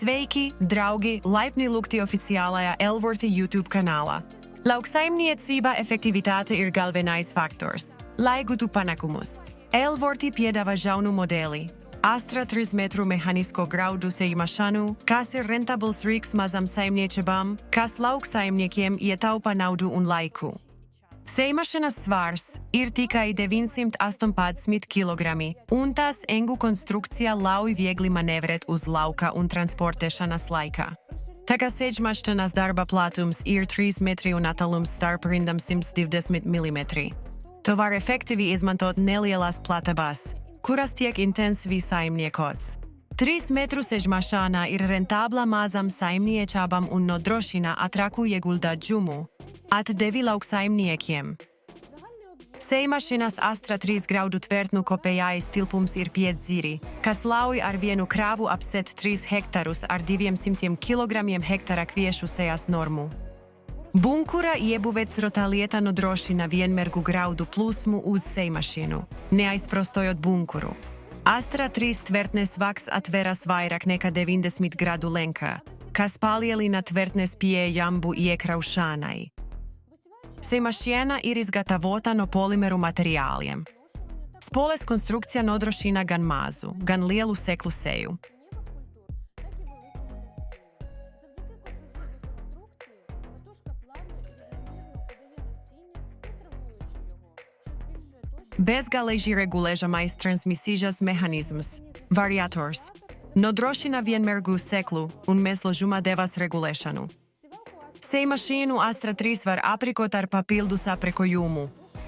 Sveiki, draugi, laipni lūgti oficiālajā ELVORTI YouTube kanālā. Lauksaimniecībā efektivitāte ir galvenais faktors, lai gūtu panākumus. ELVORTI piedāvā jaunu modeli. ASTRA 3 metru mehānisko graudu sējmašīnu, kas ir rentabls rīks mazām saimniecībām, kas lauksaimniekiem ietaupa naudu un laiku. Sējmašīnas svars ir tikai 918 kg, un tās engu konstrukcija ļauj viegli manevrēt uz lauka un transportēšanas laikā. Tā kā sējmašīnas darba platums ir 3 metri un attālums starp rindām 120 mm. To var efektīvi izmantot nelielas platības, kuras tiek intensīvi saimniekots. 3 metru sējmašīna ir rentabla mazām saimniecībām un nodrošina ātrāku ieguldījumu atdevi lauksaimniekiem. Sējmašīnas ASTRA 3 graudu tvertnu kopējais tilpums ir 5 dzīri, kas ļauj ar vienu kravu apsēt 3 hektarus ar 200 kg hektara kviešu sējas normu. Bunkura iebūvēts rotalieta nodrošina vienmērgu graudu plūsmu uz sējmašīnu, neaizprostojot bunkuru. ASTRA 3 tvertnes vaks atveras vairāk nekā 90 gradu lenkā, kas palielina tvertnes pieejamību iekraušanai. Sējmašīna ir izgatavota no polimeru materiāliem. Spoles konstrukcija nodrošina gan mazu, gan lielu sēklu sēju. Bezgalīgi regulējamais transmisijas mehānisms, variators, nodrošina vienmērgu sēklu un mēsložuma devas regulēšanu. Sējmašīnu ASTRA 3 var aprīkot ar papildus aprīkojumu,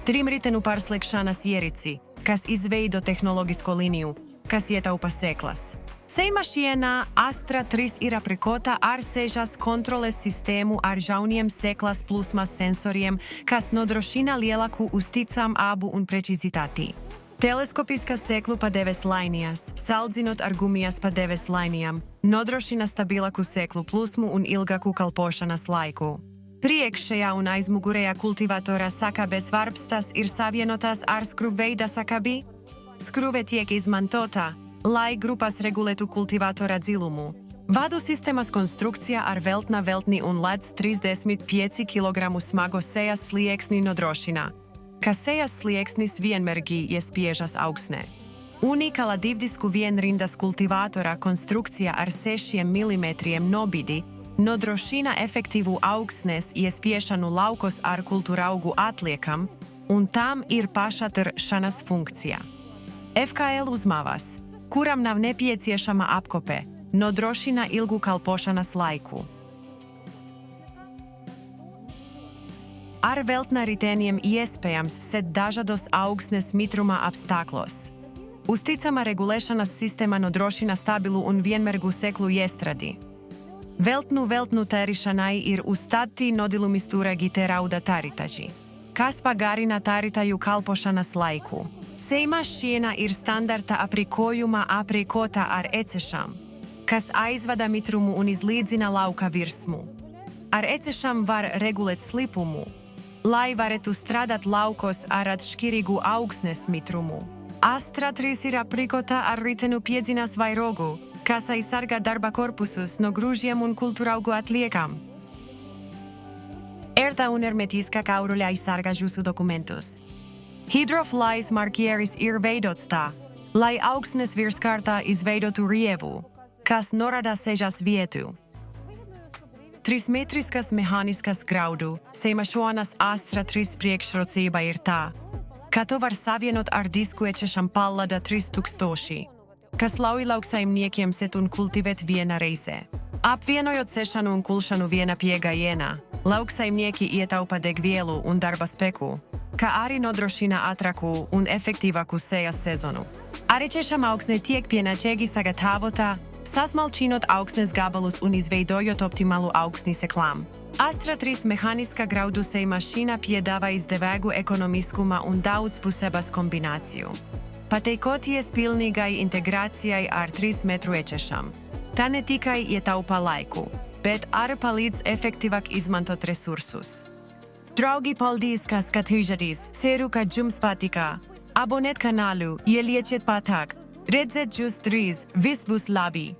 trimritenu pārslēgšanas ierīci, kas izveido tehnoloģisko līniju, kas ietaupa sēklas. Sējmašīna ASTRA 3 ir aprīkota ar sējas kontroles sistēmu ar jauniem sēklas plūsmas sensoriem, kas nodrošina lielāku uzticamību un precizitāti. Teleskopiskas sēklu padeves līnijas, saldzinot ar gumijas padeves līnijām, nodrošina stabilāku sēklu plūsmu un ilgāku kalpošanas laiku. Priekšējā un aizmugurējā kultivatora sakabes varpstas ir savienotas ar skrūvveida sakabi. Skrūve tiek izmantota, lai grupas regulētu kultivatora dziļumu. Vadu sistēmas konstrukcija ar veltni un līdz 35 kg smago sējas slieksni nodrošina, ka sējas slieksnis vienmērgi iespiežas augsnē. Unikāla divdisku vienrindas kultivatora konstrukcija ar 6 mm nobidi nodrošina efektīvu augsnes iespiešanu laukos ar kultūraugu atliekam, un tam ir pašatršanas funkcija. FKL uzmāvas, kuram nav nepieciešama apkope, nodrošina ilgu kalpošanas laiku. Ar veltna riteniem iespējams sēt dažādos augsnes mitruma apstākļos. Uzticama regulēšanas sistēma nodrošina stabilu un vienmērgu sēklu iestradi. Veltnu tērīšanai ir uzstādīti nodilumizturīgi tērauda tāritaži, kas pagarina tāritaju kalpošanas laiku. Sējmašīna ir standarta aprīkojuma aprīkota ar ecēšām, kas aizvada mitrumu un izlīdzina lauka virsmu. Ar ecēšām var regulēt slipumu, lai varētu strādāt laukos ar atšķirīgu augsnes mitrumu. ASTRA 3 ir aprīkota ar ritenu piedziņas vairogu, kas aizsargā darba korpusus no grūžiem un kultūraugu atliekam. Ērta un hermetiska kauruļa aizsargā jūsu dokumentus. Hidroflais markieris ir veidots tā, lai augsnes virskārtā izveidotu rievu, kas norāda sējas vietu. 3-metriskas mehāniskas graudu sējmašīnas ASTRA 3 priekšrocība ir tā, ka to var savienot ar disku ecēšām PALLADA 3000, kas ļauj lauksaimniekiem sēt un kultivēt viena reizē. Apvienojot sēšanu un kulšanu viena piegājienā, lauksaimnieki ietaupa degvielu un darba spēku, kā arī nodrošina ātrāku un efektīvāku sējas sezonu. Ar ecēšām augsne tiek pienācīgi sagatavota, sasmalčinot augsnes gabalus un izveidojot optimālu augsni sēklām. ASTRA 3 mehāniskā graudu sējmašīna piedāvā izdevīgu ekonomiskuma un daudzpusības kombināciju. Pateikoties pilnīgai integrācijai ar 3 metru ecēšām, tā ne tikai ietaupa laiku, bet arī palīdz efektīvāk izmantot resursus. Draugi, paldies, ka skatījāties! Ceru, ka jums patika! Abonēt kanālu, ielieciet patāk! Redzēt jūs drīz, viss būs labi!